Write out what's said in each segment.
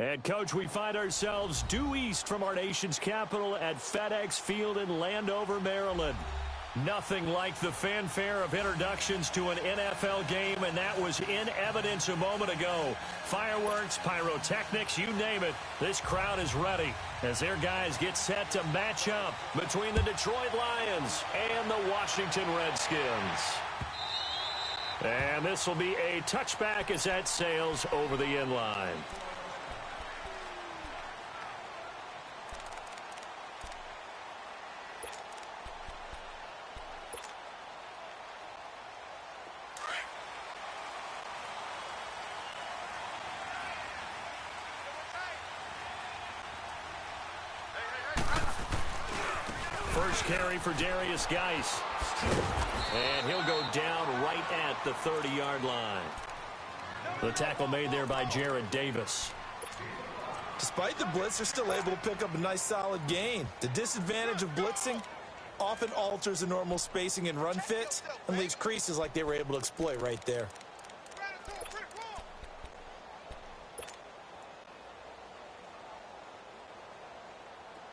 And, Coach, we find ourselves due east from our nation's capital at FedEx Field in Landover, Maryland. Nothing like the fanfare of introductions to an NFL game, and that was in evidence a moment ago. Fireworks, pyrotechnics, you name it. This crowd is ready as their guys get set to match up between the Detroit Lions and the Washington Redskins. And this will be a touchback as that sails over the end line. First carry for Darius Geis. And he'll go down right at the 30-yard line. The tackle made there by Jared Davis. Despite the blitz, they're still able to pick up a nice solid gain. The disadvantage of blitzing often alters the normal spacing and run fits and leaves creases like they were able to exploit right there.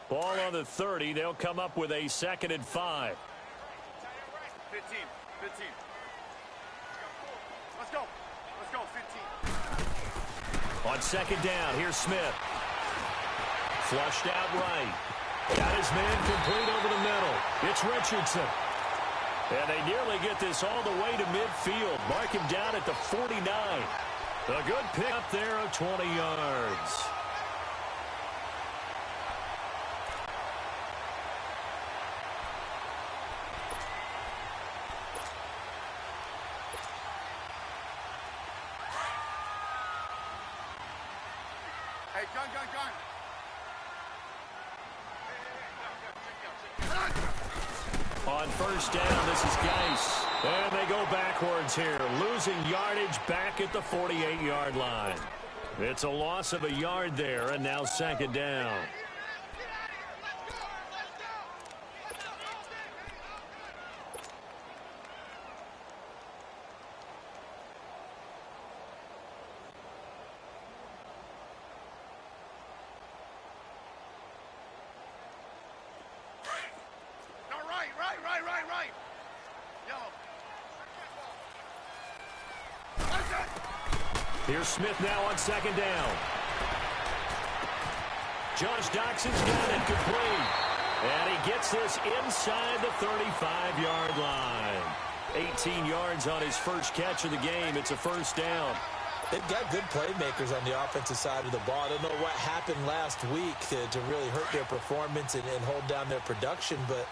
Ball on the 30. They'll come up with a 2nd and 5. 15. Let's go. 15. On 2nd down, here's Smith. Flushed out right. Got his man complete over the middle. It's Richardson. And they nearly get this all the way to midfield. Mark him down at the 49. A good pick up there of 20 yards. Hey, gun. On 1st down, this is Geis. And they go backwards here, losing yardage back at the 48-yard line. It's a loss of a yard there, and now 2nd down. Right. Yellow. Here's Smith now on 2nd down. Josh Doxson's got it complete. And he gets this inside the 35-yard line. 18 yards on his first catch of the game. It's a 1st down. They've got good playmakers on the offensive side of the ball. I don't know what happened last week to really hurt their performance and hold down their production, but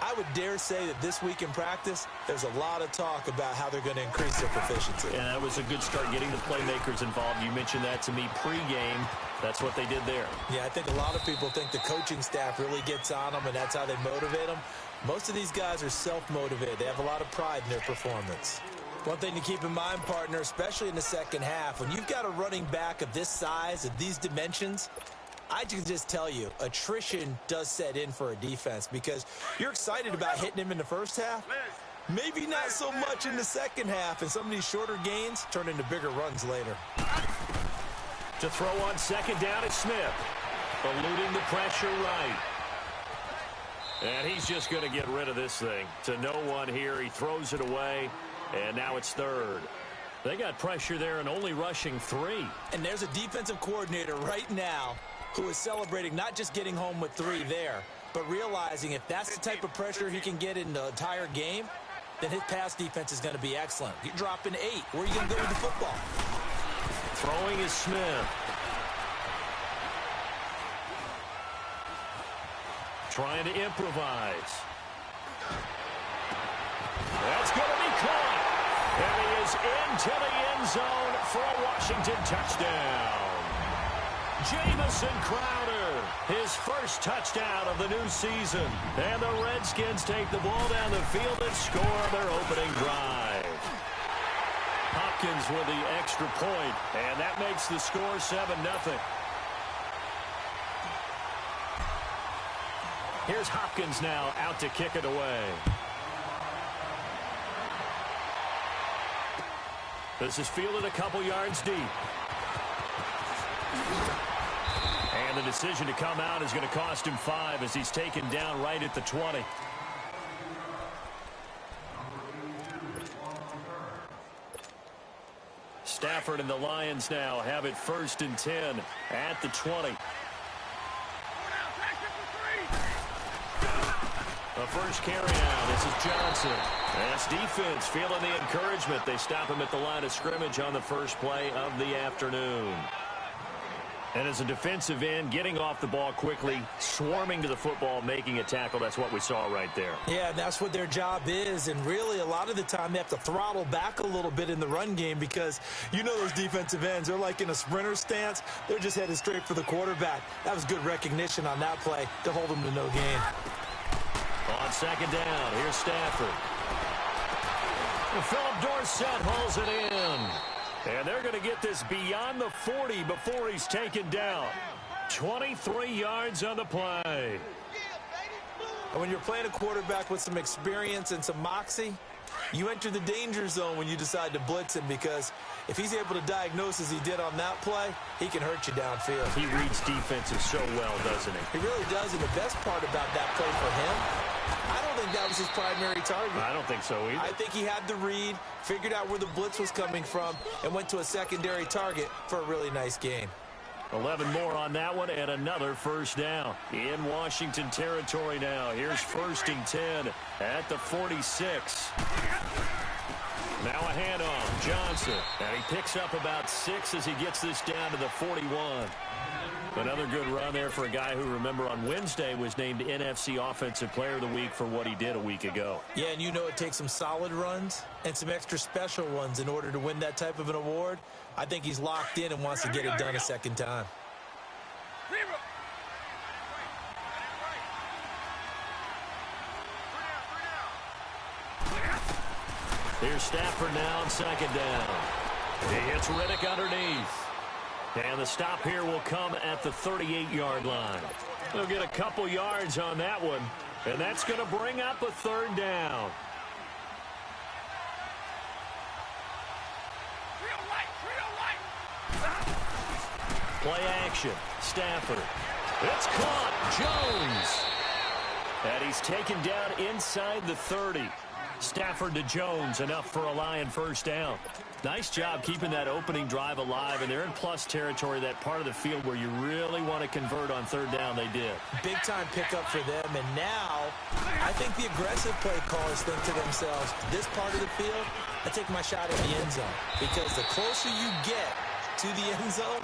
I would dare say that this week in practice, there's a lot of talk about how they're going to increase their proficiency. And that was a good start getting the playmakers involved. You mentioned that to me pregame. That's what they did there. Yeah, I think a lot of people think the coaching staff really gets on them, and that's how they motivate them. Most of these guys are self-motivated. They have a lot of pride in their performance. One thing to keep in mind, partner, especially in the second half, when you've got a running back of this size, of these dimensions, I can just tell you, attrition does set in for a defense because you're excited about hitting him in the first half. Maybe not so much in the second half, and some of these shorter gains turn into bigger runs later. To throw on 2nd down is Smith, eluding the pressure right. And he's just going to get rid of this thing. To no one here, he throws it away, and now it's 3rd. They got pressure there and only rushing 3. And there's a defensive coordinator right now who is celebrating not just getting home with 3 there, but realizing if that's the type of pressure he can get in the entire game, then his pass defense is going to be excellent. You're dropping 8. Where are you going to go with the football? Throwing is Smith. Trying to improvise. That's going to be caught. And he is into the end zone for a Washington touchdown. Jamison Crowder, his first touchdown of the new season. And the Redskins take the ball down the field and score their opening drive. Hopkins with the extra point, and that makes the score 7-0. Here's Hopkins now out to kick it away. This is fielded a couple yards deep. And the decision to come out is going to cost him 5 as he's taken down right at the 20. Stafford and the Lions now have it 1st and 10 at the 20. The first carry now. This is Johnson. That's defense feeling the encouragement. They stop him at the line of scrimmage on the first play of the afternoon. And as a defensive end, getting off the ball quickly, swarming to the football, making a tackle, that's what we saw right there. Yeah, that's what their job is. And really, a lot of the time, they have to throttle back a little bit in the run game because you know those defensive ends, they're like in a sprinter stance. They're just headed straight for the quarterback. That was good recognition on that play to hold them to no gain. On 2nd down, here's Stafford. And Philip Dorsett hauls it in. And they're going to get this beyond the 40 before he's taken down. 23 yards on the play. And when you're playing a quarterback with some experience and some moxie, you enter the danger zone when you decide to blitz him because if he's able to diagnose as he did on that play, he can hurt you downfield. He reads defenses so well, doesn't he? He really does, and the best part about that play for him, I don't think that was his primary target. I don't think so either. I think he had the read, figured out where the blitz was coming from, and went to a secondary target for a really nice gain. 11 more on that one, and another first down. In Washington territory now. Here's 1st and 10 at the 46. Now a handoff. Johnson. And he picks up about 6 as he gets this down to the 41. Another good run there for a guy who, remember, on Wednesday was named NFC Offensive Player of the Week for what he did a week ago. Yeah, and you know it takes some solid runs and some extra special ones in order to win that type of an award. I think he's locked in and wants to get it done a second time. Here's Stafford now on 2nd down. He hits Riddick underneath. And the stop here will come at the 38-yard line. They'll get a couple yards on that one, and that's going to bring up a 3rd down. Play action. Stafford. It's caught. Jones. And he's taken down inside the 30. Stafford to Jones, enough for a Lion first down. Nice job keeping that opening drive alive, and they're in plus territory, that part of the field where you really want to convert on 3rd down. They did. Big-time pickup for them, and now I think the aggressive play callers think to themselves, this part of the field, I take my shot at the end zone, because the closer you get to the end zone,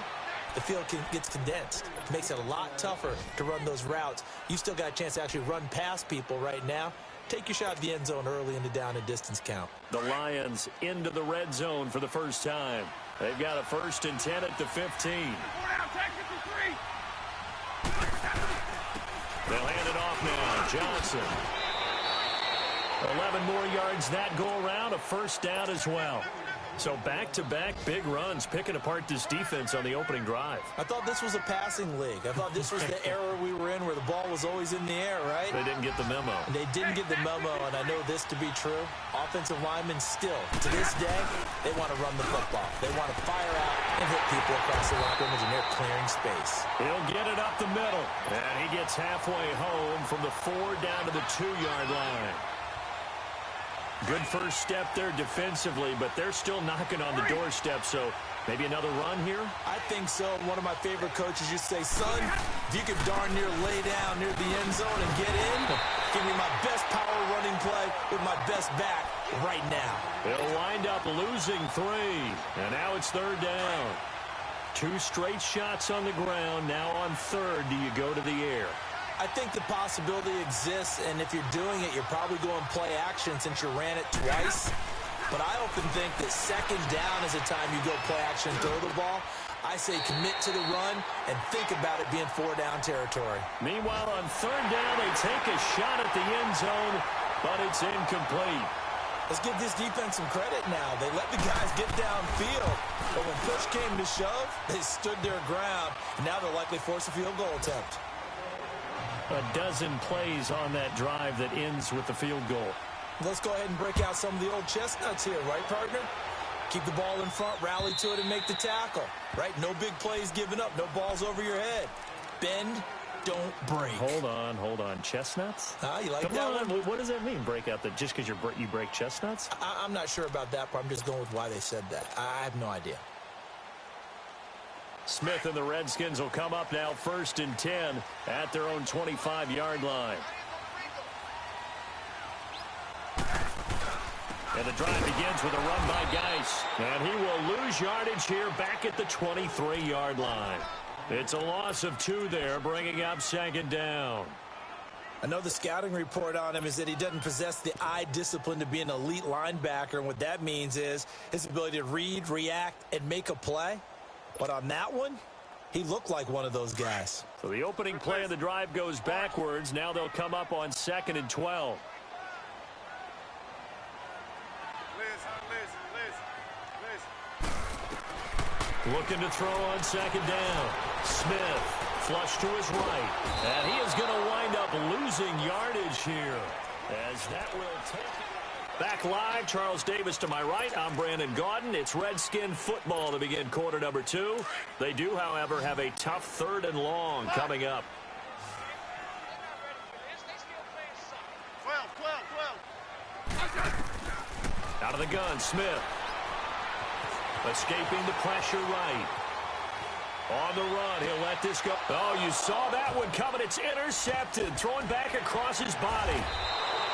the field gets condensed. It makes it a lot tougher to run those routes. You still got a chance to actually run past people right now. Take your shot at the end zone early in the down and distance count. The Lions into the red zone for the first time. They've got a 1st and 10 at the 15. They'll hand it off now. Johnson. 11 more yards that go around. A first down as well. So back-to-back big runs, picking apart this defense on the opening drive. I thought this was a passing league. I thought this was the era we were in where the ball was always in the air, right? They didn't get the memo. They didn't get the memo, and I know this to be true. Offensive linemen still, to this day, they want to run the football. They want to fire out and hit people across the line scrimmage, and they're clearing space. He'll get it up the middle, and he gets halfway home from the 4 down to the 2-yard line. Good first step there defensively, but they're still knocking on the doorstep, so maybe another run here? I think so. One of my favorite coaches used to say, son, if you could darn near lay down near the end zone and get in, give me my best power running play with my best back right now. They'll wind up losing 3, and now it's 3rd down. 2 straight shots on the ground. Now on 3rd, do you go to the air? I think the possibility exists, and if you're doing it, you're probably going play action since you ran it twice. But I often think that 2nd down is the time you go play action and throw the ball. I say commit to the run and think about it being 4-down territory. Meanwhile, on 3rd down, they take a shot at the end zone, but it's incomplete. Let's give this defense some credit now. They let the guys get downfield, but when push came to shove, they stood their ground, and now they'll likely force a field goal attempt. A dozen plays on that drive that ends with the field goal. Let's go ahead and break out some of the old chestnuts here, right, partner? Keep the ball in front, rally to it, and make the tackle, right? No big plays given up, no balls over your head. Bend, don't break. Hold on. Chestnuts? You like Come that on. one? What does that mean, break out? Just because you break chestnuts? I'm not sure about that part. I'm just going with why they said that. I have no idea. Smith and the Redskins will come up now 1st and 10 at their own 25-yard line. And the drive begins with a run by Geis. And he will lose yardage here back at the 23-yard line. It's a loss of 2 there, bringing up 2nd down. I know the scouting report on him is that he doesn't possess the eye discipline to be an elite linebacker. And what that means is his ability to read, react, and make a play. But on that one, he looked like one of those guys. So the opening play of the drive goes backwards. Now they'll come up on 2nd and 12. Looking to throw on 2nd down. Smith, flush to his right. And he is going to wind up losing yardage here. As that will take it. Back live, Charles Davis to my right. I'm Brandon Gaudin. It's Redskin football to begin quarter number 2. They do, however, have a tough 3rd and long coming up. 12. Out of the gun, Smith. Escaping the pressure right. On the run, he'll let this go. Oh, you saw that one coming. It's intercepted. Thrown back across his body.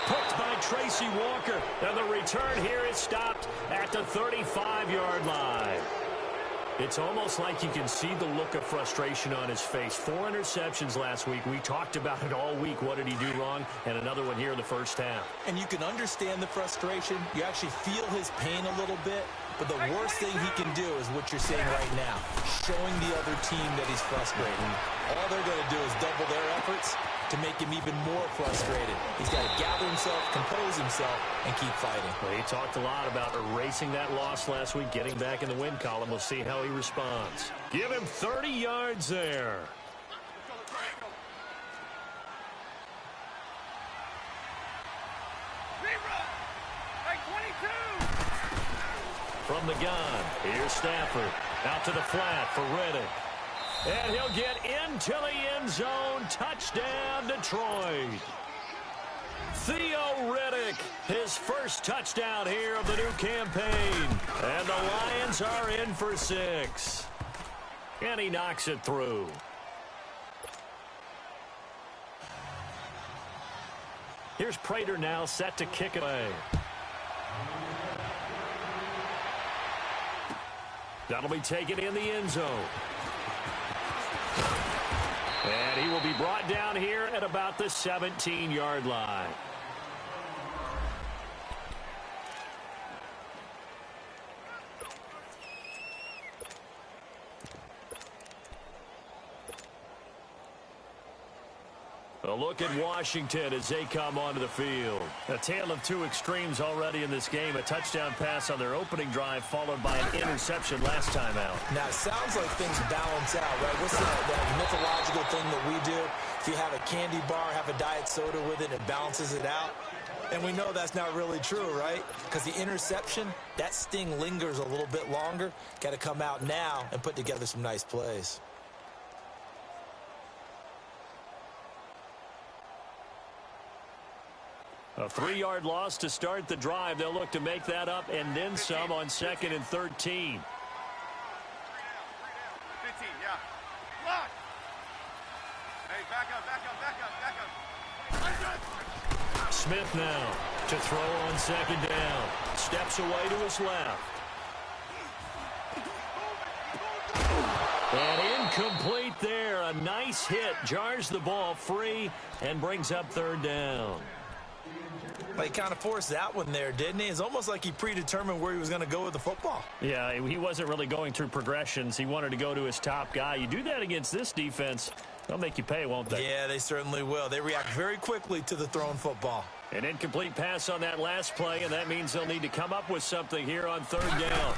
Picked by Tracy Walker. And the return here is stopped at the 35-yard line. It's almost like you can see the look of frustration on his face. 4 interceptions last week. We talked about it all week. What did he do wrong? And another one here in the first half. And you can understand the frustration. You actually feel his pain a little bit. But the worst thing he can do is what you're seeing right now, showing the other team that he's frustrated. All they're going to do is double their efforts to make him even more frustrated. He's got to gather himself, compose himself, and keep fighting. Well, he talked a lot about erasing that loss last week, getting back in the win column. We'll see how he responds. Give him 30 yards there. From the gun, here's Stafford. Out to the flat for Riddick. And he'll get into the end zone. Touchdown, Detroit. Theo Riddick, his first touchdown here of the new campaign. And the Lions are in for 6. And he knocks it through. Here's Prater now set to kick it away. That'll be taken in the end zone. And he will be brought down here at about the 17-yard line. A look at Washington as they come onto the field. A tale of 2 extremes already in this game. A touchdown pass on their opening drive followed by an interception last time out. Now, it sounds like things balance out, right? What's that mythological thing that we do? If you have a candy bar, have a diet soda with it, it balances it out. And we know that's not really true, right? Because the interception, that sting lingers a little bit longer. Got to come out now and put together some nice plays. A 3-yard loss to start the drive. They'll look to make that up and then some on 2nd and 13. 15, yeah. Lock. Hey, back up. Smith now to throw on 2nd down. Steps away to his left. And incomplete there. A nice hit. Jars the ball free and brings up 3rd down. He kind of forced that one there, didn't he? It's almost like he predetermined where he was going to go with the football. Yeah, he wasn't really going through progressions. He wanted to go to his top guy. You do that against this defense, they'll make you pay, won't they? Yeah, they certainly will. They react very quickly to the thrown football. An incomplete pass on that last play, and that means they'll need to come up with something here on 3rd down.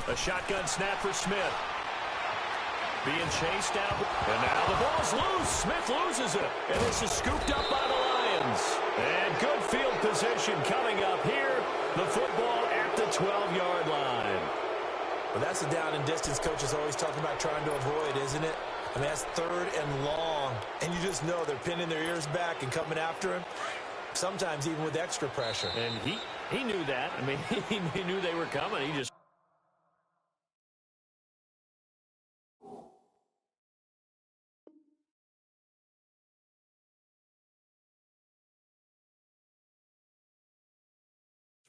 A shotgun snap for Smith. Being chased out. And now the ball's loose. Smith loses it. And this is scooped up by the Lions. And good field position coming up here. The football at the 12-yard line. Well, that's the down and distance coach is always talking about trying to avoid, isn't it? I mean, that's 3rd and long, and you just know they're pinning their ears back and coming after him, sometimes even with extra pressure. And he knew that. I mean, he knew they were coming. He just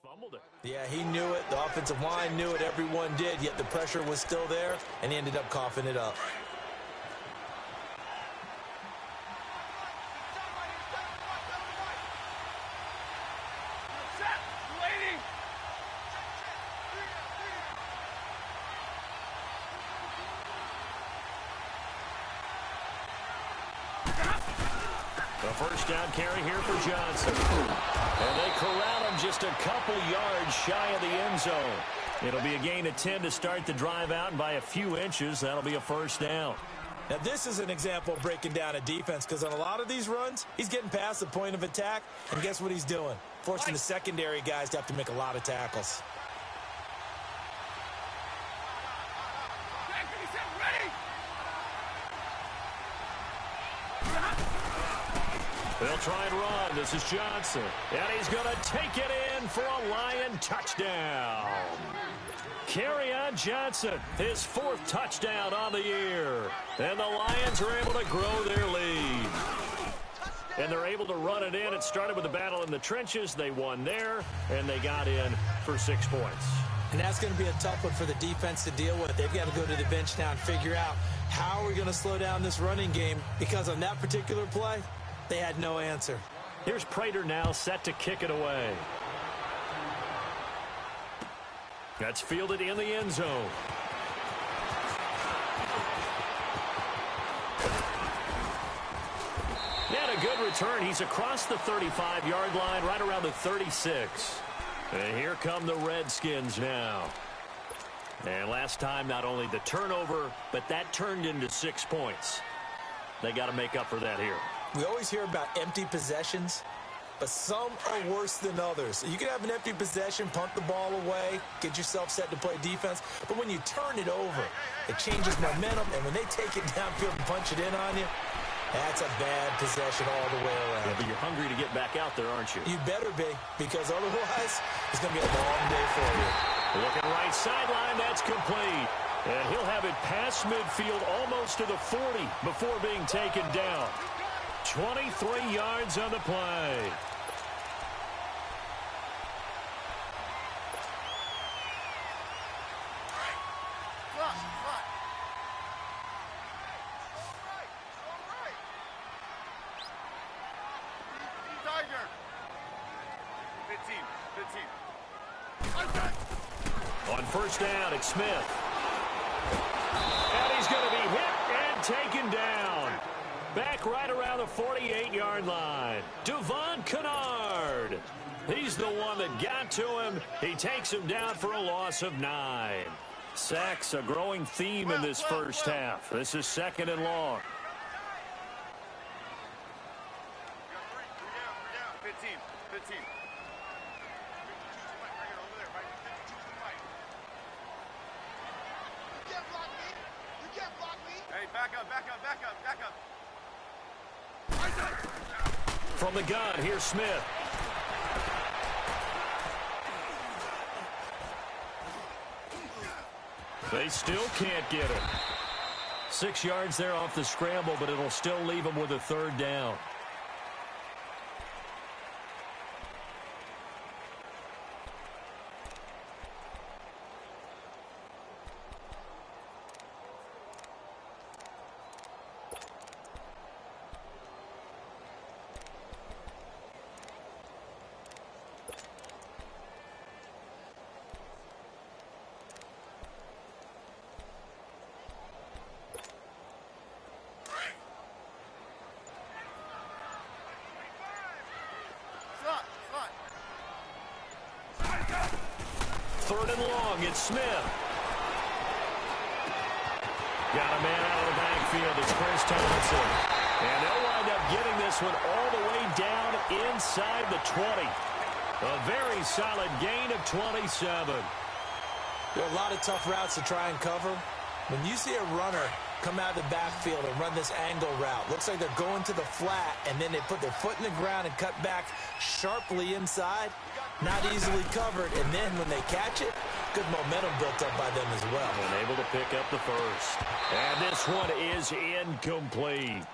fumbled it. Yeah, he knew it. The offensive line knew it. Everyone did, yet the pressure was still there, and he ended up coughing it up. The first down carry here for Johnson. And they corral him just a couple yards shy of the end zone. It'll be a gain of 10 to start the drive out, and by a few inches, that'll be a first down. Now, this is an example of breaking down a defense, because on a lot of these runs, he's getting past the point of attack, and guess what he's doing? Forcing the secondary guys to have to make a lot of tackles. They'll try and run. This is Johnson. And he's going to take it in for a Lion touchdown. Kerryon Johnson, his 4th touchdown on the year. And the Lions are able to grow their lead. And they're able to run it in. It started with a battle in the trenches. They won there, and they got in for 6 points. And that's going to be a tough one for the defense to deal with. They've got to go to the bench now and figure out how are we going to slow down this running game, because on that particular play, they had no answer. Here's Prater now set to kick it away. That's fielded in the end zone. And a good return. He's across the 35-yard line, right around the 36. And here come the Redskins now. And last time, not only the turnover, but that turned into 6 points. They got to make up for that here. We always hear about empty possessions, but some are worse than others. You can have an empty possession, punt the ball away, get yourself set to play defense, but when you turn it over, it changes momentum, and when they take it downfield and punch it in on you, that's a bad possession all the way around. Yeah, but you're hungry to get back out there, aren't you? You better be, because otherwise, it's going to be a long day for you. Looking right sideline, that's complete. And he'll have it past midfield almost to the 40 before being taken down. 23 yards on the play. On first down, it's Smith. And he's going to be hit and taken down. Back right around the 48-yard line. Devon Kennard. He's the one that got to him. He takes him down for a loss of 9. Sacks, a growing theme in this first half. This is 2nd and long. 15. Hey, back up. From the gun, here's Smith. They still can't get it. 6 yards there off the scramble, but it'll still leave them with a 3rd down. Third and long, it's Smith. Got a man out of the backfield. It's Chris Thompson. And they'll wind up getting this one all the way down inside the 20. A very solid gain of 27. There are a lot of tough routes to try and cover. When you see a runner come out of the backfield and run this angle route. Looks like they're going to the flat, and then they put their foot in the ground and cut back sharply inside. Not easily covered, and then when they catch it, good momentum built up by them as well. And able to pick up the first. And this one is incomplete.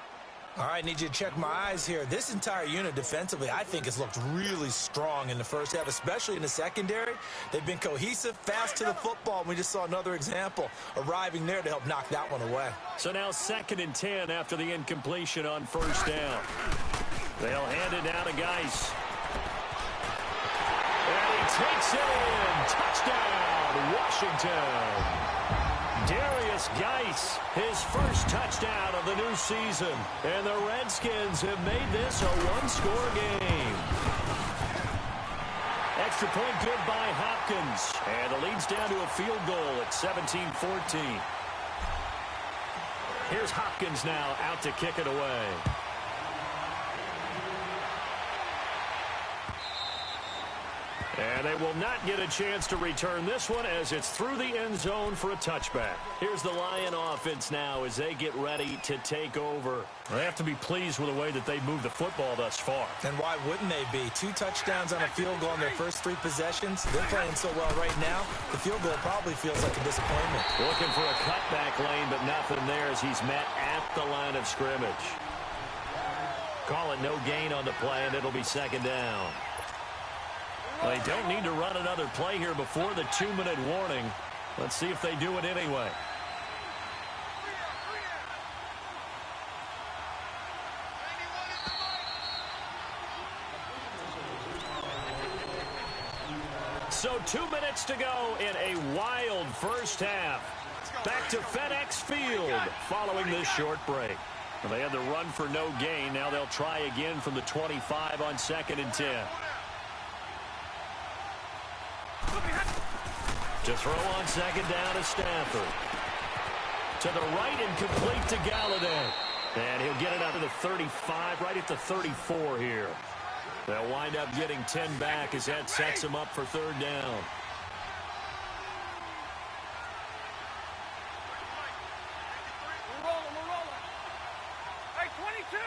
All right, need you to check my eyes here. This entire unit defensively, I think, has looked really strong in the first half, especially in the secondary. They've been cohesive, fast to the football, and we just saw another example arriving there to help knock that one away. So now 2nd and 10 after the incompletion on first down. They'll hand it down to Geis. And he takes it in. Touchdown, Washington. Darius Geis, his first touchdown of the new season. And the Redskins have made this a one-score game. Extra point good by Hopkins. And the lead's down to a field goal at 17-14. Here's Hopkins now out to kick it away. And they will not get a chance to return this one as it's through the end zone for a touchback. Here's the Lion offense now as they get ready to take over. They have to be pleased with the way that they moved the football thus far. And why wouldn't they be? 2 touchdowns on a field goal in their first 3 possessions. They're playing so well right now, the field goal probably feels like a disappointment. Looking for a cutback lane, but nothing there as he's met at the line of scrimmage. Call it no gain on the play, and it'll be 2nd down. Well, they don't need to run another play here before the 2-minute warning. Let's see if they do it anyway. So 2 minutes to go in a wild first half. Back to FedEx Field following this short break. Well, they had the run for no gain. Now they'll try again from the 25 on 2nd and 10. To throw on 2nd down to Stafford. To the right and complete to Galladay. And he'll get it out to the 35, right at the 34 here. They'll wind up getting 10 back as that sets them up for 3rd down. We're rolling. Hey, 22!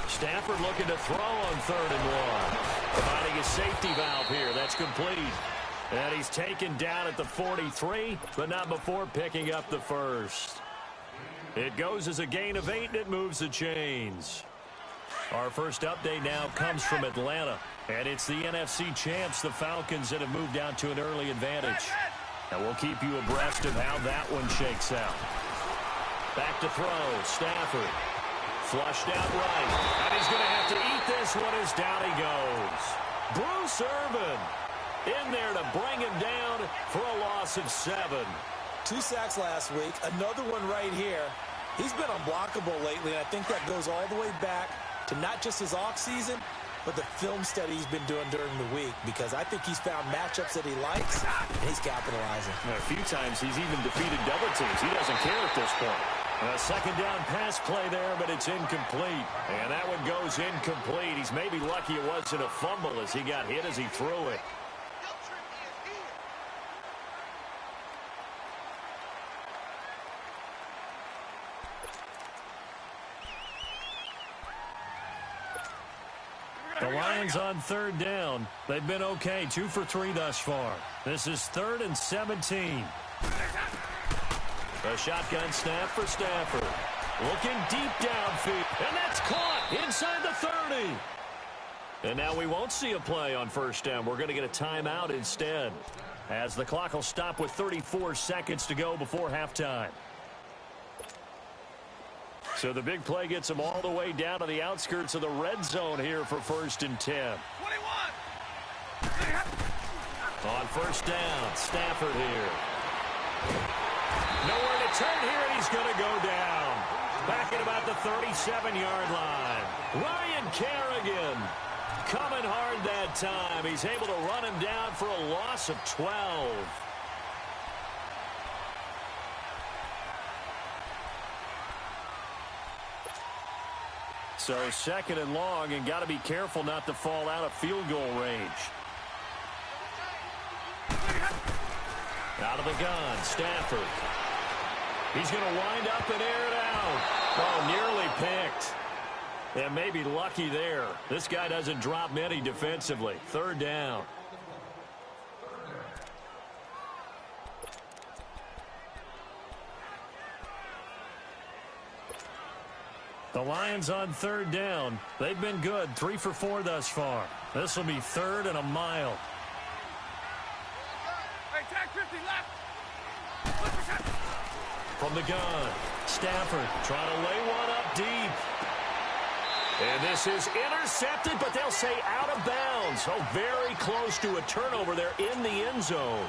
Stafford looking to throw on 3rd and 1. Finding his safety valve here. That's complete. And he's taken down at the 43, but not before picking up the first. It goes as a gain of 8, and it moves the chains. Our first update now comes from Atlanta, and it's the NFC champs, the Falcons, that have moved out to an early advantage. And we'll keep you abreast of how that one shakes out. Back to throw, Stafford. Flushed out right. And he's going to have to eat this one as down he goes. Bruce Irvin in there to bring him down for a loss of 7. 2 sacks last week, another one right here. He's been unblockable lately, and I think that goes all the way back to not just his offseason, but the film study he's been doing during the week, because I think he's found matchups that he likes, and he's capitalizing. A few times he's even defeated double teams. He doesn't care at this point. A 2nd down pass play there, but it's incomplete. And that one goes incomplete. He's maybe lucky it wasn't a fumble as he got hit as he threw it. The Lions on 3rd down. They've been okay, 2 for 3 thus far. This is 3rd and 17. A shotgun snap for Stafford. Looking deep downfield. And that's caught inside the 30. And now we won't see a play on 1st down. We're going to get a timeout instead, as the clock will stop with 34 seconds to go before halftime. So the big play gets them all the way down to the outskirts of the red zone here for 1st and 10. 21! On 1st down, Stafford here. Nowhere to turn here, and he's going to go down. Back at about the 37-yard line. Ryan Kerrigan coming hard that time. He's able to run him down for a loss of 12. So 2nd and long, and got to be careful not to fall out of field goal range. Out of the gun, Stafford. He's going to wind up and air it out. Oh, nearly picked. And maybe lucky there. This guy doesn't drop many defensively. Third down. The Lions on third down. They've been good. 3 for 4 thus far. This will be 3rd and a mile. Hey, tag 50 left. From the gun, Stafford trying to lay one up deep. And this is intercepted, but they'll say out of bounds. Oh, very close to a turnover there in the end zone.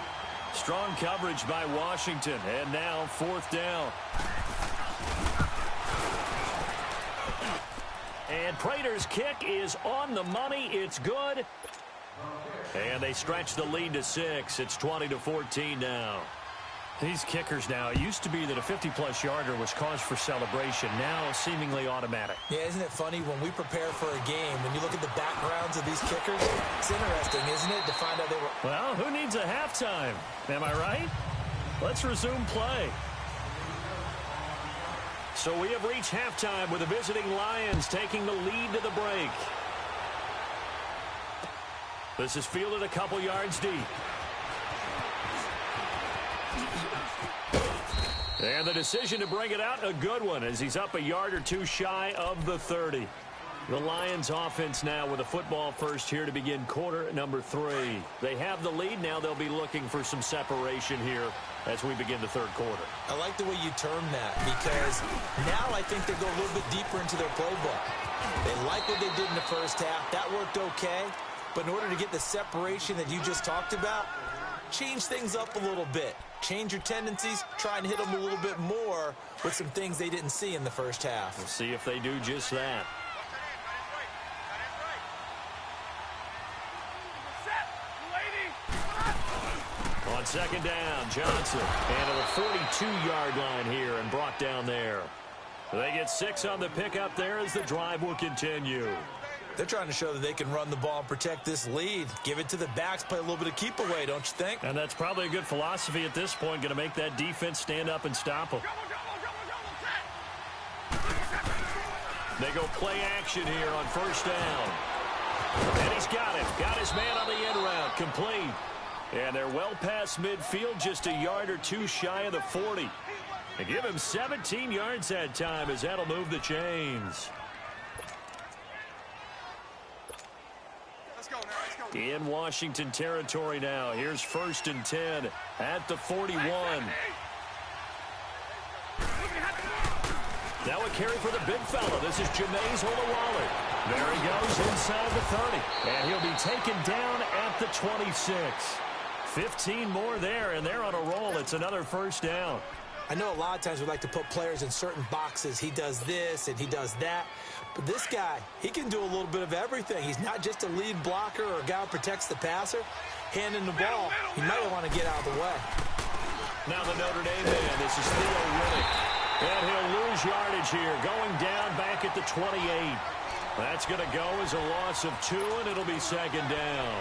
Strong coverage by Washington. And now 4th down. And Prater's kick is on the money. It's good. And they stretch the lead to 6. It's 20-14 now. These kickers now, it used to be that a 50-plus yarder was cause for celebration. Now seemingly automatic. Yeah, isn't it funny when we prepare for a game, when you look at the backgrounds of these kickers, it's interesting, isn't it, to find out they were... Well, who needs a halftime? Am I right? Let's resume play. So we have reached halftime with the visiting Lions taking the lead to the break. This is fielded a couple yards deep. And the decision to bring it out, a good one, as he's up a yard or two shy of the 30. The Lions offense now with a football first here to begin quarter number 3. They have the lead. Now they'll be looking for some separation here as we begin the third quarter. I like the way you term that, because now I think they go a little bit deeper into their playbook. They like what they did in the first half. That worked okay. But in order to get the separation that you just talked about, change things up a little bit. Change your tendencies, try and hit them a little bit more with some things they didn't see in the first half. We'll see if they do just that. On second down, Johnson. And to the 42-yard line here and brought down there. They get 6 on the pickup there as the drive will continue. They're trying to show that they can run the ball and protect this lead. Give it to the backs, play a little bit of keep away, don't you think? And that's probably a good philosophy at this point, going to make that defense stand up and stop them. They go play action here on first down. And he's got it. Got his man on the end route. Complete. And they're well past midfield, just a yard or two shy of the 40. They give him 17 yards that time as that'll move the chains. In Washington territory now. Here's 1st and 10 at the 41. Now a carry for the big fella. This is Jameis Olawale. There he goes inside the 30. And he'll be taken down at the 26. 15 more there, and they're on a roll. It's another first down. I know a lot of times we like to put players in certain boxes. He does this and he does that. But this guy, he can do a little bit of everything. He's not just a lead blocker or a guy who protects the passer. Handing the ball, he might want to get out of the way. Now the Notre Dame man, this is Theo Riddick. And he'll lose yardage here, going down back at the 28. That's going to go as a loss of 2, and it'll be second down.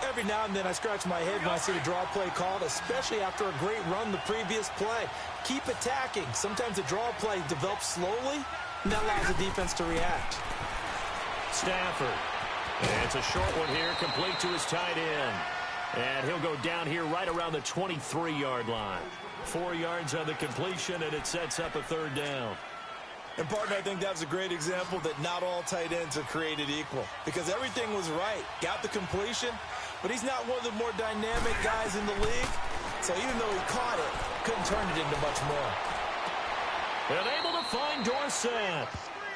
Every now and then I scratch my head when I see the draw play called, especially after a great run the previous play. Keep attacking. Sometimes the draw play develops slowly, and that allows the defense to react. Stafford. And it's a short one here, complete to his tight end. And he'll go down here right around the 23-yard line. 4 yards on the completion, and it sets up a third down. And, partner, I think that was a great example that not all tight ends are created equal, because everything was right. Got the completion, but he's not one of the more dynamic guys in the league. So even though he caught it, couldn't turn it into much more. And able to find Dorsett.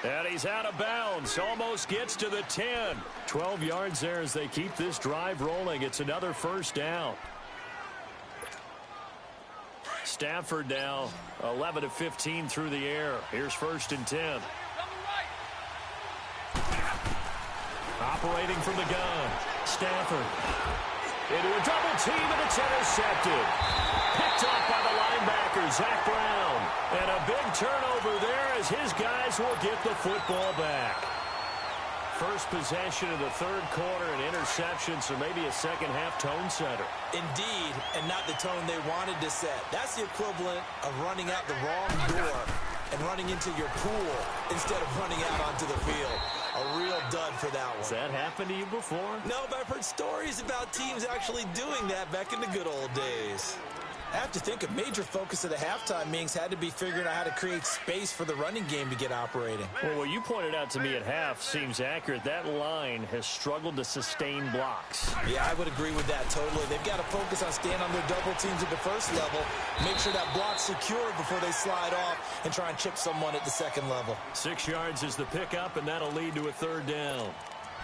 And he's out of bounds. Almost gets to the 10. 12 yards there as they keep this drive rolling. It's another first down. Stafford now 11 of 15 through the air. Here's 1st and 10. Operating from the gun. Stafford into a double team, and it's intercepted. Picked off by the linebacker, Zach Brown. And a big turnover there as his guys will get the football back. First possession of the third quarter, an interception, so maybe a second-half tone setter. Indeed, and not the tone they wanted to set. That's the equivalent of running out the wrong door and running into your pool instead of running out onto the field. A real dud for that one. Has that happened to you before? No, but I've heard stories about teams actually doing that back in the good old days. I have to think a major focus of the halftime meetings had to be figuring out how to create space for the running game to get operating. Well, what you pointed out to me at half seems accurate. That line has struggled to sustain blocks. Yeah, I would agree with that totally. They've got to focus on staying on their double teams at the first level, make sure that block's secure before they slide off and try and chip someone at the second level. 6 yards is the pickup, and that'll lead to a third down.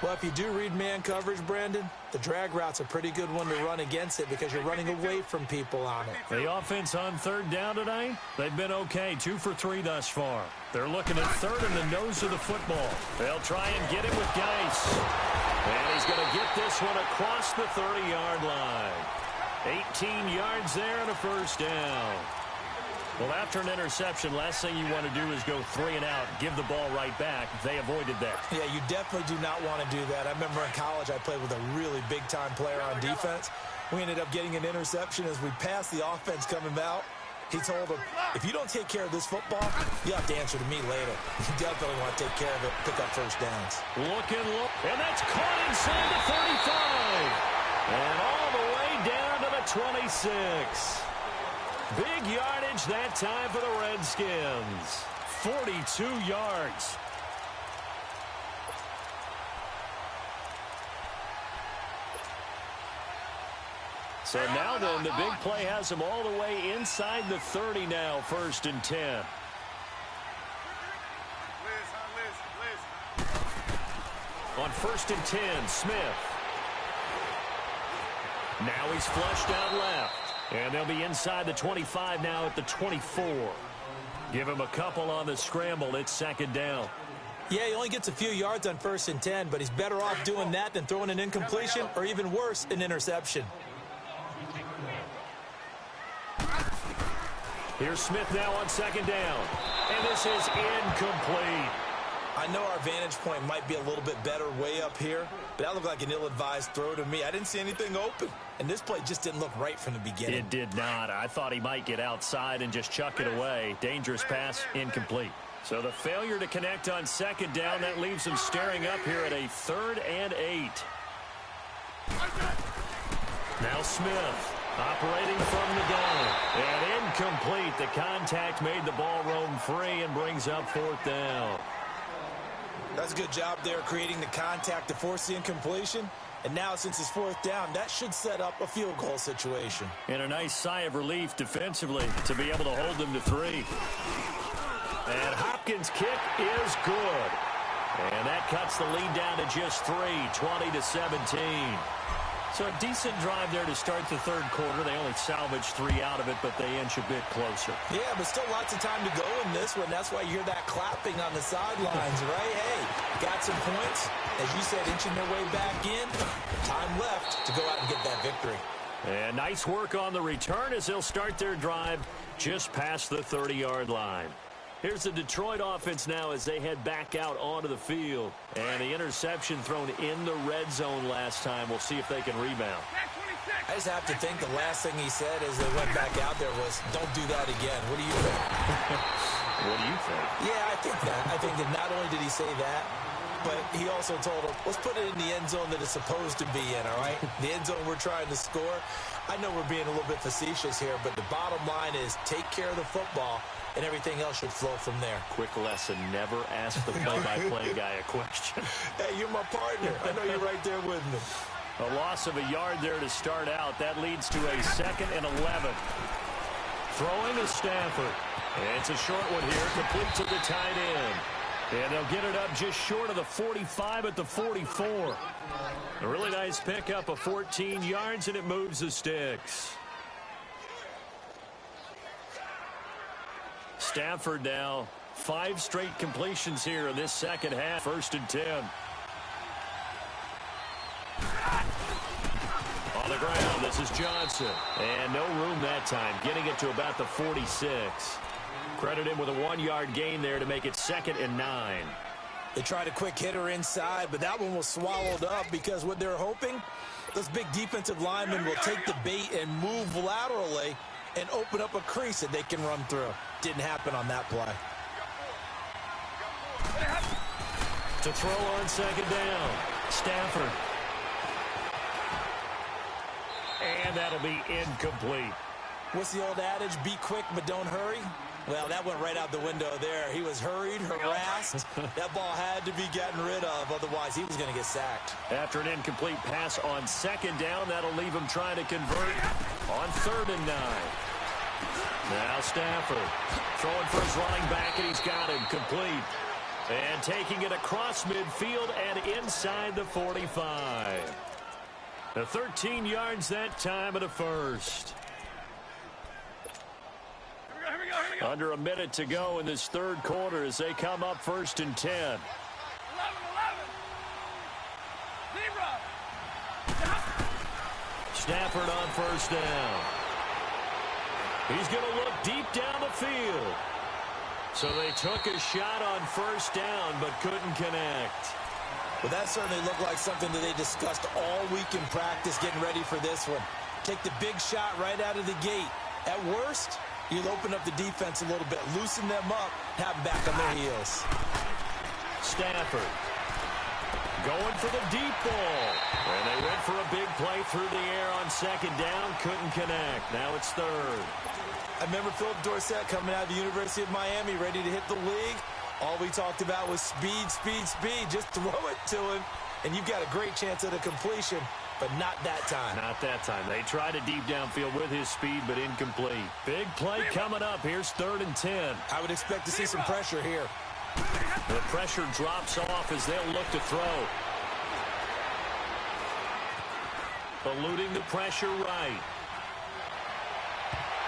Well, if you do read man coverage, Brandon, the drag route's a pretty good one to run against it because you're running away from people on it. The offense on third down tonight, they've been okay, 2 for 3 thus far. They're looking at third in the nose of the football. They'll try and get him with Geis. And he's going to get this one across the 30-yard line. 18 yards there and a first down. Well, after an interception, last thing you want to do is go 3 and out, give the ball right back. They avoided that. Yeah, you definitely do not want to do that. I remember in college I played with a really big-time player on defense. We ended up getting an interception as we passed the offense coming out. He told him, if you don't take care of this football, you have to answer to me later. You definitely want to take care of it, pick up first downs. Look, and that's caught inside the 35. And all the way down to the 26. Big yardage that time for the Redskins. 42 yards. So now then, the big play has him all the way inside the 30 now, 1st and 10. On 1st and 10, Smith. Now he's flushed out left. And they'll be inside the 25 now at the 24. Give him a couple on the scramble. It's 2nd down. Yeah, he only gets a few yards on 1st and 10, but he's better off doing that than throwing an incompletion or even worse, an interception. Here's Smith now on 2nd down. And this is incomplete. I know our vantage point might be a little bit better way up here, but that looked like an ill-advised throw to me. I didn't see anything open, and this play just didn't look right from the beginning. It did not. I thought he might get outside and just chuck it away. Dangerous pass, incomplete. So the failure to connect on 2nd down, that leaves him staring up here at a 3rd and 8. Now Smith operating from the gun. And incomplete. The contact made the ball roam free and brings up 4th down. That's a good job there creating the contact to force the incompletion. And now, since it's 4th down, that should set up a field goal situation. And a nice sigh of relief defensively to be able to hold them to 3. And Hopkins' kick is good. And that cuts the lead down to just 3, 20-17. So a decent drive there to start the 3rd quarter. They only salvaged 3 out of it, but they inch a bit closer. Yeah, but still lots of time to go in this one. That's why you hear that clapping on the sidelines, right? Hey, got some points. As you said, inching their way back in. Time left to go out and get that victory. And nice work on the return as they'll start their drive just past the 30-yard line. Here's the Detroit offense now as they head back out onto the field. And the interception thrown in the red zone last time. We'll see if they can rebound. I just have to think the last thing he said as they went back out there was, don't do that again. What do you think? What do you think? Yeah, I think that. I think that not only did he say that, but he also told him, let's put it in the end zone that it's supposed to be in, all right? The end zone we're trying to score. I know we're being a little bit facetious here, but the bottom line is take care of the football, and everything else should flow from there. Quick lesson, never ask the play-by-play guy a question. Hey, you're my partner. I know you're right there with me. A loss of a yard there to start out. That leads to a 2nd and 11. Throwing to Stafford. And it's a short one here, complete to the tight end. And they'll get it up just short of the 45 at the 44. A really nice pickup of 14 yards, and it moves the sticks. Stafford now, 5 straight completions here in this 2nd half. 1st and 10. On the ground, this is Johnson. And no room that time, getting it to about the 46. Credit him with a 1-yard gain there to make it 2nd and 9. They tried a quick hitter inside, but that one was swallowed up because what they're hoping, those big defensive linemen will take the bait and move laterally and open up a crease that they can run through. Didn't happen on that play. To throw on second down, Stafford. And that'll be incomplete. What's the old adage? Be quick, but don't hurry. Well, that went right out the window there. He was hurried, harassed. That ball had to be gotten rid of. Otherwise, he was going to get sacked. After an incomplete pass on second down, that'll leave him trying to convert on 3rd and 9. Now Stafford throwing for his running back, and he's got him complete. And taking it across midfield and inside the 45. The 13 yards that time of the first. Here we go. Under a minute to go in this third quarter as they come up 1st and 10. 11. Zebra. Stafford on 1st down. He's going to look deep down the field. So they took a shot on 1st down but couldn't connect. Well, that certainly looked like something that they discussed all week in practice getting ready for this one. Take the big shot right out of the gate. At worst, you'll open up the defense a little bit, loosen them up, have them back on their heels. Stafford going for the deep ball. And they went for a big play through the air on second down, couldn't connect. Now it's 3rd. I remember Philip Dorsett coming out of the University of Miami ready to hit the league. All we talked about was speed, speed, speed. Just throw it to him, and you've got a great chance at a completion, but not that time. Not that time. They tried a deep downfield with his speed, but incomplete. Big play coming up. Here's 3rd and 10. I would expect to see some pressure here. The pressure drops off as they'll look to throw. Eluding the pressure right.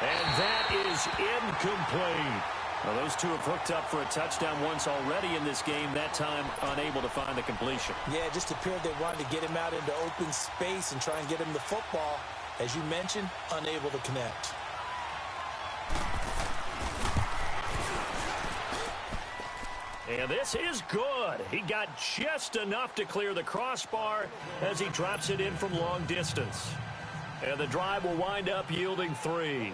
And that is incomplete. Well, those two have hooked up for a touchdown once already in this game, that time unable to find the completion. Yeah, it just appeared they wanted to get him out into open space and try and get him the football. As you mentioned, unable to connect. And this is good. He got just enough to clear the crossbar as he drops it in from long distance. And the drive will wind up yielding 3.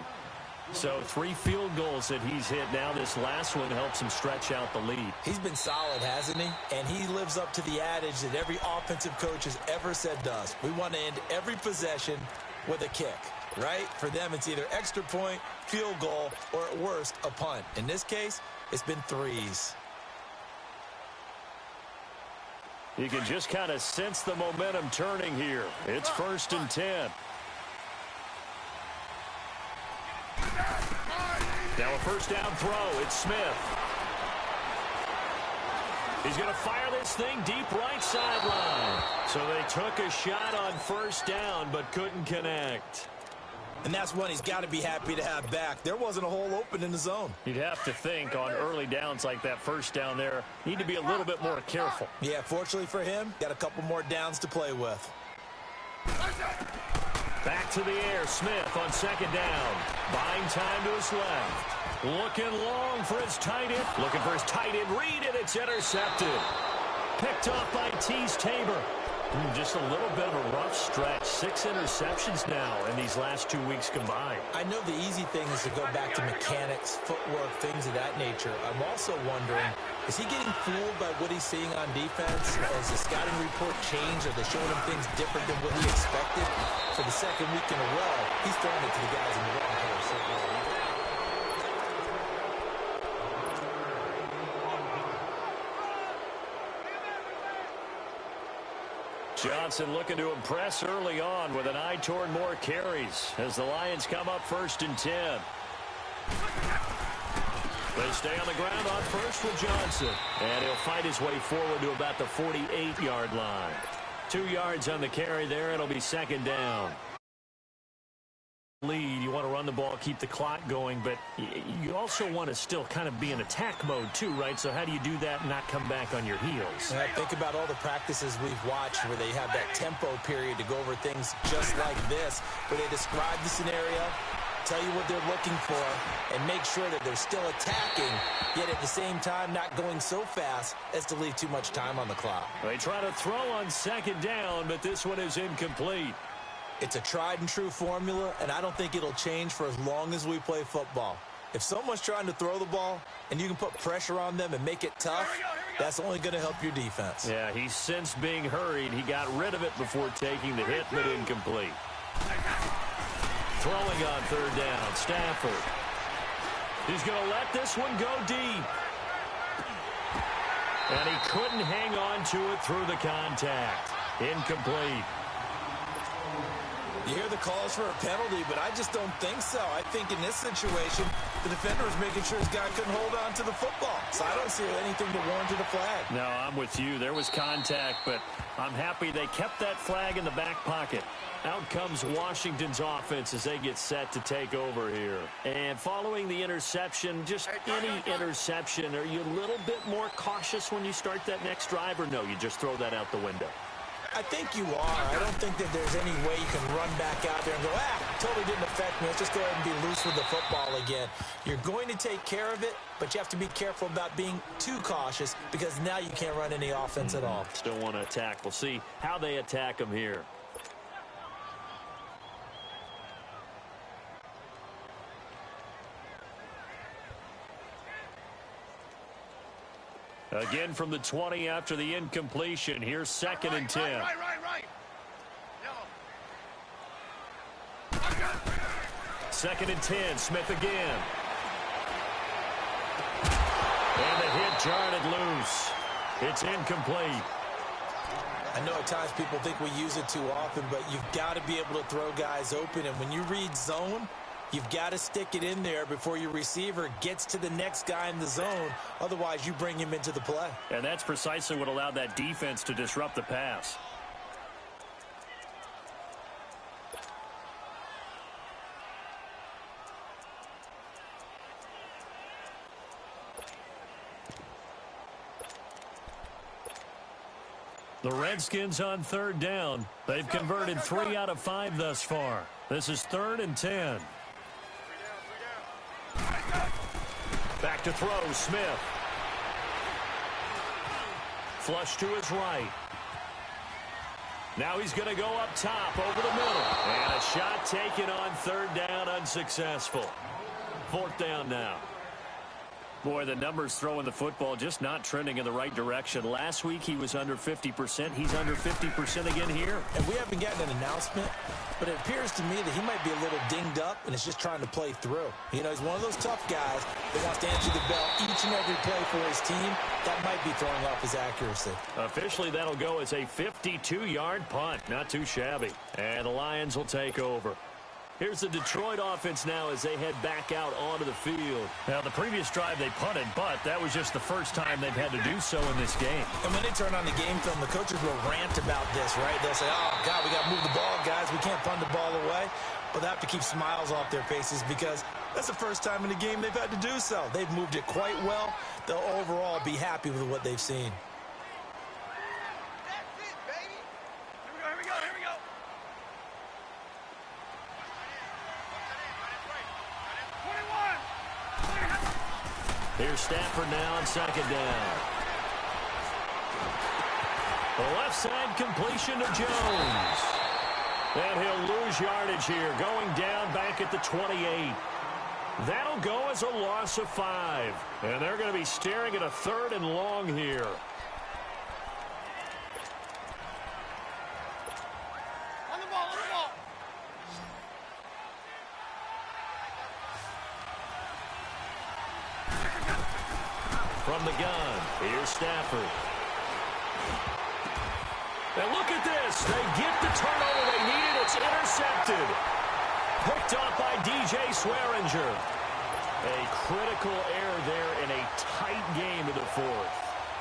So 3 field goals that he's hit now. This last one helps him stretch out the lead. He's been solid, hasn't he? And he lives up to the adage that every offensive coach has ever said does. We want to end every possession with a kick, right? For them, it's either extra point, field goal, or at worst, a punt. In this case, it's been 3s. You can just kind of sense the momentum turning here. It's 1st and 10. Now a 1st down throw. It's Smith. He's going to fire this thing deep right sideline. So they took a shot on 1st down but couldn't connect. And that's one he's got to be happy to have back. There wasn't a hole open in the zone. You'd have to think on early downs like that 1st down there, need to be a little bit more careful. Yeah, fortunately for him, got a couple more downs to play with. Back to the air, Smith on 2nd down. Buying time to his left. Looking long for his tight end. Looking for his tight end read, and it's intercepted. Picked off by Tease Tabor. Just a little bit of a rough stretch. 6 interceptions now in these last 2 weeks combined. I know the easy thing is to go back to mechanics, footwork, things of that nature. I'm also wondering, is he getting fooled by what he's seeing on defense? Has the scouting report changed? Are they showing him things different than what he expected? For the 2nd week in a row, he's throwing it to the guys in the wrong place. Johnson looking to impress early on with an eye toward more carries as the Lions come up 1st and 10. They stay on the ground on 1st with Johnson. And he'll fight his way forward to about the 48-yard line. 2 yards on the carry there. It'll be 2nd down. Lead, you want to run the ball, keep the clock going, but you also want to still kind of be in attack mode too, right? So how do you do that and not come back on your heels? And I think about all the practices we've watched where they have that tempo period to go over things just like this, where they describe the scenario, tell you what they're looking for, and make sure that they're still attacking, yet at the same time not going so fast as to leave too much time on the clock. They try to throw on second down, but this one is incomplete. It's a tried-and-true formula, and I don't think it'll change for as long as we play football. If someone's trying to throw the ball and you can put pressure on them and make it tough, that's only going to help your defense. Yeah, he sensed being hurried. He got rid of it before taking the hit, but incomplete. Throwing on third down, Stafford. He's going to let this one go deep. And he couldn't hang on to it through the contact. Incomplete. You hear the calls for a penalty, but I just don't think so. I think in this situation, the defender was making sure his guy couldn't hold on to the football. So I don't see anything to warrant a flag. No, I'm with you. There was contact, but I'm happy they kept that flag in the back pocket. Out comes Washington's offense as they get set to take over here. And following the interception, just any interception, are you a little bit more cautious when you start that next drive, or no, you just throw that out the window? I think you are. I don't think that there's any way you can run back out there and go, totally didn't affect me. Let's just go ahead and be loose with the football again. You're going to take care of it, but you have to be careful about being too cautious because now you can't run any offense at all. Still want to attack. We'll see how they attack them here. Again from the 20 after the incompletion. Here's second and 10. Right. Second and 10. Smith again. And the hit jarred it loose. It's incomplete. I know at times people think we use it too often, but you've got to be able to throw guys open. And when you read zone, you've got to stick it in there before your receiver gets to the next guy in the zone. Otherwise, you bring him into the play. And that's precisely what allowed that defense to disrupt the pass. The Redskins on third down. They've converted 3 out of 5 thus far. This is 3rd and 10. Back to throw, Smith. Flush to his right. Now he's going to go up top over the middle. And a shot taken on third down, unsuccessful. 4th down now. Boy, the numbers throwing the football just not trending in the right direction. Last week he was under 50%. He's under 50% again here. And we haven't gotten an announcement, but it appears to me that he might be a little dinged up and is just trying to play through. You know, he's one of those tough guys that wants to answer the bell each and every play for his team. That might be throwing off his accuracy. Officially, that'll go as a 52-yard punt. Not too shabby. And the Lions will take over. Here's the Detroit offense now as they head back out onto the field. Now, the previous drive they punted, but that was just the first time they've had to do so in this game. And when they turn on the game film, the coaches will rant about this, right? They'll say, oh, God, we got to move the ball, guys. We can't punt the ball away. But they have to keep smiles off their faces because that's the first time in the game they've had to do so. They've moved it quite well. They'll overall be happy with what they've seen. That's it, baby. Here we go. Here's Stafford now on second down. The left side completion to Jones. And he'll lose yardage here, going down back at the 28. That'll go as a loss of 5. And they're going to be staring at a 3rd and long here. On the ball. From the gun, here's Stafford. And look at this. They get the turnover they needed. It's intercepted. Picked off by DJ Swearinger. A critical error there in a tight game in the 4th.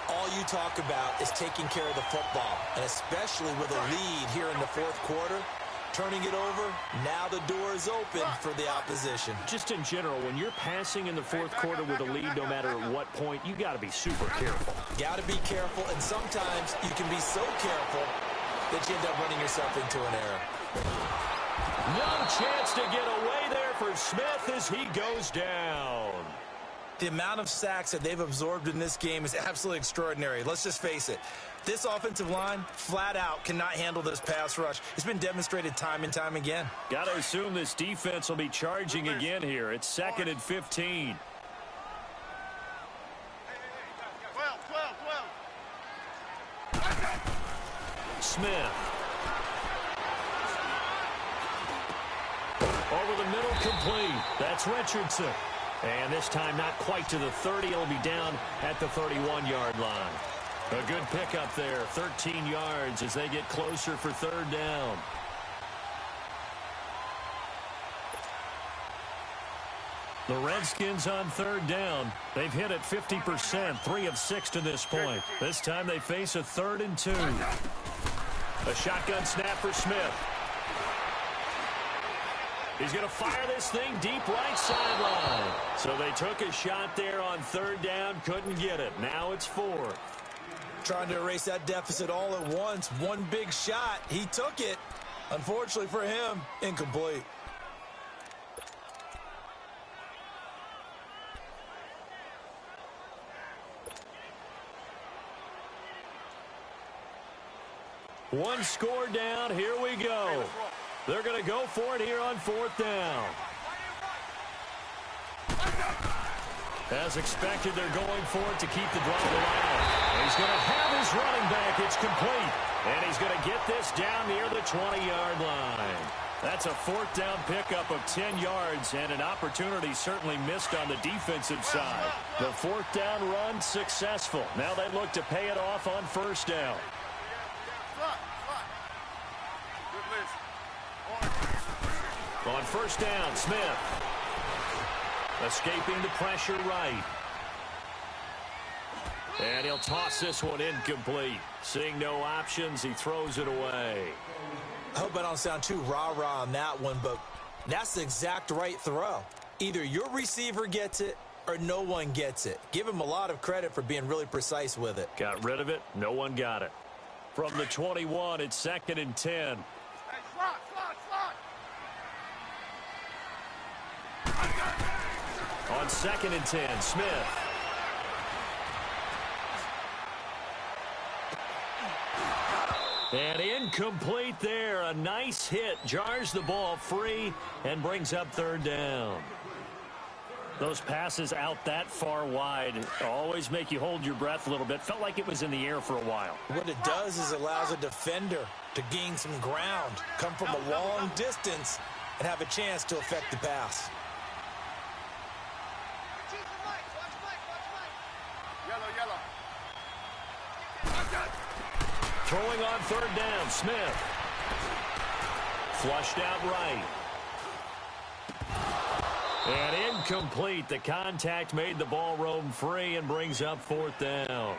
All you talk about is taking care of the football, and especially with a lead here in the 4th quarter. Turning it over, now the door is open for the opposition. Just in general, when you're passing in the 4th quarter with a lead, no matter at what point, you got to be super careful. Got to be careful, and sometimes you can be so careful that you end up running yourself into an error. No chance to get away there for Smith as he goes down. The amount of sacks that they've absorbed in this game is absolutely extraordinary. Let's just face it. This offensive line, flat out, cannot handle this pass rush. It's been demonstrated time and time again. Got to assume this defense will be charging again here. It's 2nd and 15. 12. Smith. Over the middle, complete. That's Richardson. And this time not quite to the 30. It'll be down at the 31-yard line. A good pickup there, 13 yards as they get closer for 3rd down. The Redskins on 3rd down. They've hit it 50%, 3 of 6 to this point. This time they face a 3rd and 2. A shotgun snap for Smith. He's going to fire this thing deep right sideline. So they took a shot there on 3rd down, couldn't get it. Now it's 4th. Trying to erase that deficit all at once. One big shot. He took it. Unfortunately for him, incomplete. One score down. Here we go. They're going to go for it here on 4th down. As expected, they're going for it to keep the drive alive. He's going to have his running back. It's complete. And he's going to get this down near the 20-yard line. That's a 4th down pickup of 10 yards and an opportunity certainly missed on the defensive side. The 4th down run successful. Now they look to pay it off on 1st down. On 1st down, Smith. Escaping the pressure right. And he'll toss this one incomplete. Seeing no options, he throws it away. I hope I don't sound too rah-rah on that one, but that's the exact right throw. Either your receiver gets it or no one gets it. Give him a lot of credit for being really precise with it. Got rid of it. No one got it. From the 21, it's 2nd and 10. On 2nd and 10, Smith. And incomplete there. A nice hit. Jars the ball free and brings up 3rd down. Those passes out that far wide always make you hold your breath a little bit. Felt like it was in the air for a while. What it does is allows a defender to gain some ground, come from a long distance, and have a chance to affect the pass. Throwing on 3rd down, Smith. Flushed out right. And incomplete. The contact made the ball roam free and brings up 4th down.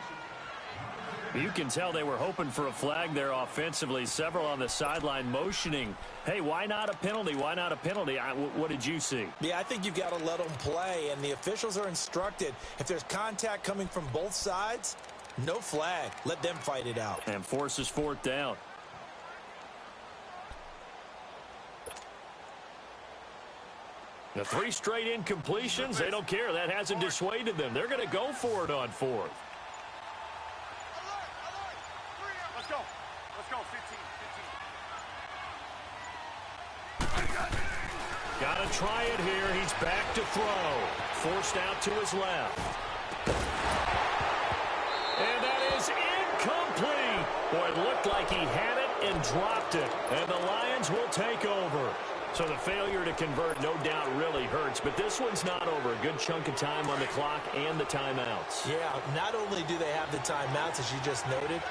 You can tell they were hoping for a flag there offensively. Several on the sideline motioning. Hey, why not a penalty? Why not a penalty? What did you see? Yeah, I think you've got to let them play, and the officials are instructed. If there's contact coming from both sides, no flag. Let them fight it out. And forces 4th down. The 3 straight incompletions, they don't care. That hasn't dissuaded them. They're going to go for it on 4th. Let's go. 15. Got to try it here. He's back to throw. Forced out to his left. And that is incomplete. Boy, it looked like he had it and dropped it. And the Lions will take over. So the failure to convert no doubt really hurts. But this one's not over. A good chunk of time on the clock and the timeouts. Yeah, not only do they have the timeouts, as you just noted,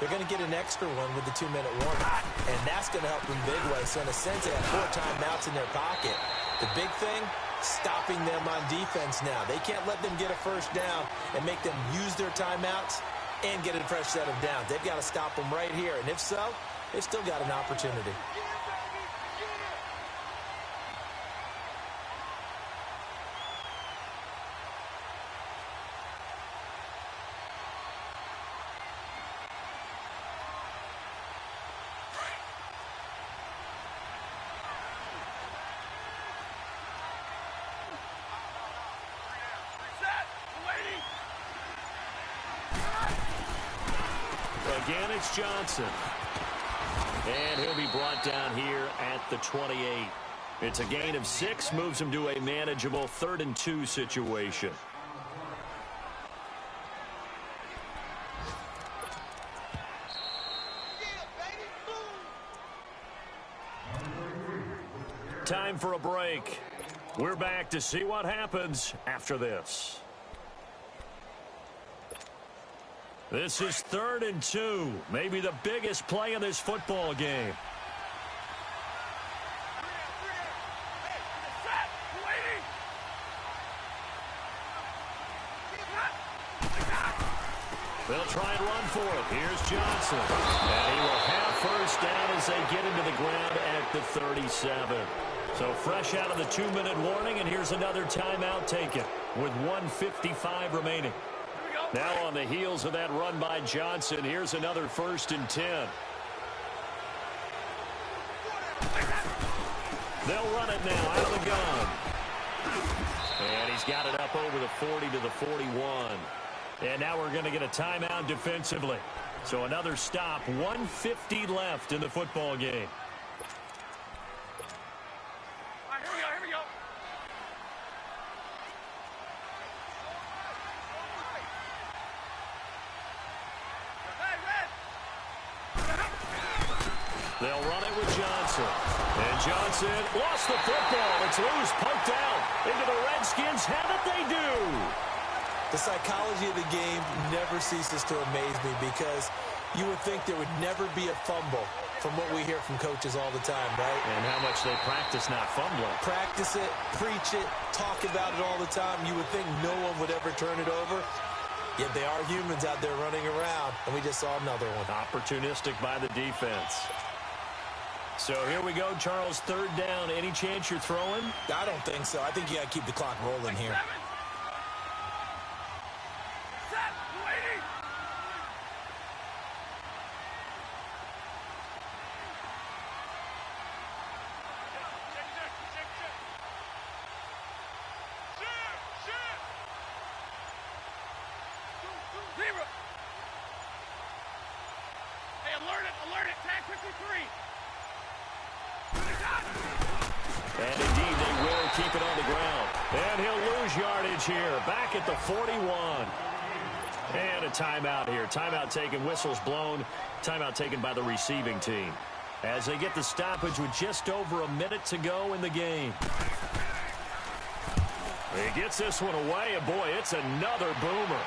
they're going to get an extra one with the 2-minute warning. And that's going to help them big way. So in a sense, they have 4 timeouts in their pocket. The big thing, stopping them on defense now. They can't let them get a 1st down and make them use their timeouts and get a fresh set of downs. They've got to stop them right here. And if so, they've still got an opportunity. Again, it's Johnson. And he'll be brought down here at the 28. It's a gain of 6, moves him to a manageable 3rd and 2 situation. Time for a break. We're back to see what happens after this. This is 3rd and 2, maybe the biggest play in this football game. They'll try and run for it. Here's Johnson. And he will have first down as they get into the ground at the 37. So fresh out of the 2-minute warning, and here's another timeout taken with 1:55 remaining. Now on the heels of that run by Johnson, here's another 1st and 10. They'll run it now out of the gun. And he's got it up over the 40 to the 41. And now we're going to get a timeout defensively. So another stop, 1:50 left in the football game. Here we go. They'll run it with Johnson. And Johnson lost the football. It's loose, poked out into the Redskins. Have it, they do. The psychology of the game never ceases to amaze me because you would think there would never be a fumble from what we hear from coaches all the time, right? And how much they practice not fumbling. Practice it, preach it, talk about it all the time. You would think no one would ever turn it over. Yet they are humans out there running around, and we just saw another one. Opportunistic by the defense. So here we go, Charles, 3rd down. Any chance you're throwing? I don't think so. I think you got to keep the clock rolling here. Alert it, tag 53. And indeed, they will keep it on the ground. And he'll lose yardage here, back at the 41. And a timeout here. Timeout taken, whistles blown. Timeout taken by the receiving team. As they get the stoppage with just over a minute to go in the game. He gets this one away, and boy, it's another boomer.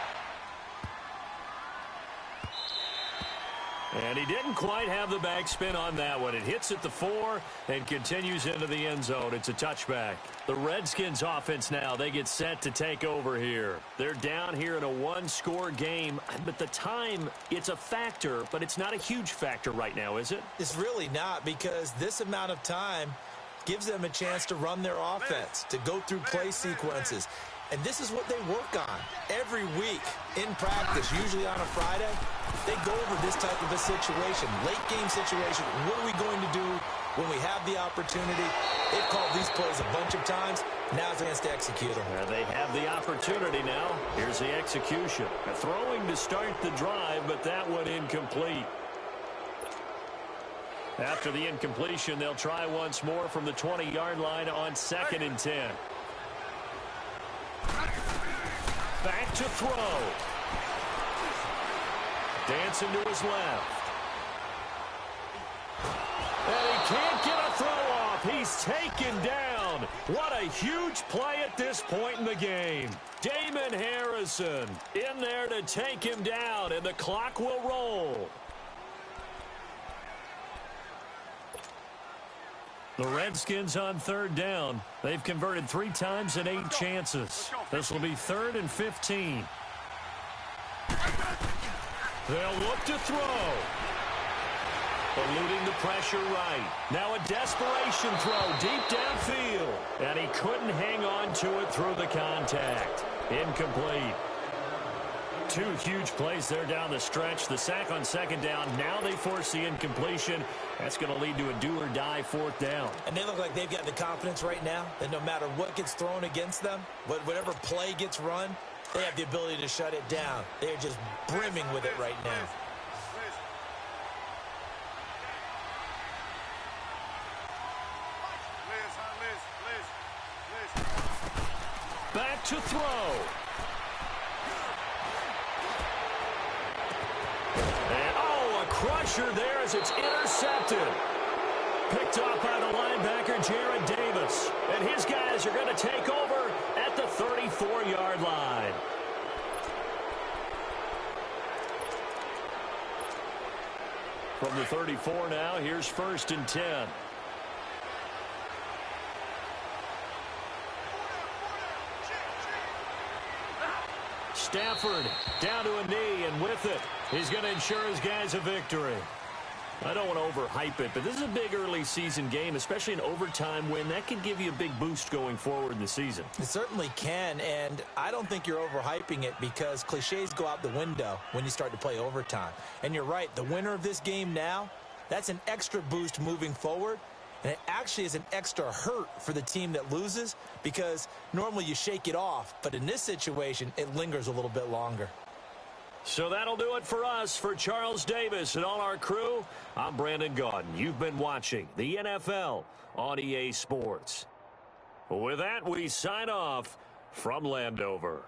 And he didn't quite have the backspin on that one. It hits at the 4 and continues into the end zone. It's a touchback. The Redskins offense now, they get set to take over here. They're down here in a 1-score game. But the time, it's a factor, but it's not a huge factor right now, is it? It's really not, because this amount of time gives them a chance to run their offense, to go through play sequences. And this is what they work on every week in practice, usually on a Friday. They go over this type of a situation, late game situation. What are we going to do when we have the opportunity? They've called these plays a bunch of times. Now it's a chance to execute them. They have the opportunity now. Here's the execution. A throwing to start the drive, but that one incomplete. After the incompletion, they'll try once more from the 20-yard line on 2nd and 10. Back to throw. Dancing to his left. And he can't get a throw off. He's taken down. What a huge play at this point in the game. Damon Harrison in there to take him down, and the clock will roll. The Redskins on 3rd down. They've converted 3 times in 8 chances. This will be 3rd and 15. They'll look to throw. Eluding the pressure right. Now a desperation throw deep downfield. And he couldn't hang on to it through the contact. Incomplete. 2 huge plays there down the stretch. The sack on 2nd down. Now they force the incompletion. That's going to lead to a do-or-die 4th down. And they look like they've got the confidence right now that no matter what gets thrown against them, whatever play gets run, they have the ability to shut it down. They're just brimming with it right now. to throw. And, oh, a crusher there as it's intercepted. Picked off by the linebacker, Jared Davis. And his guys are going to take over at the 34-yard line. From the 34 now, here's 1st and 10. Stafford down to a knee, and with it, he's going to ensure his guys a victory. I don't want to overhype it, but this is a big early season game, especially an overtime win. That can give you a big boost going forward in the season. It certainly can, and I don't think you're overhyping it because cliches go out the window when you start to play overtime. And you're right, the winner of this game now, that's an extra boost moving forward, and it actually is an extra hurt for the team that loses because normally you shake it off, but in this situation, it lingers a little bit longer. So that'll do it for us. For Charles Davis and all our crew, I'm Brandon Gaudin. You've been watching the NFL on EA Sports. With that, we sign off from Landover.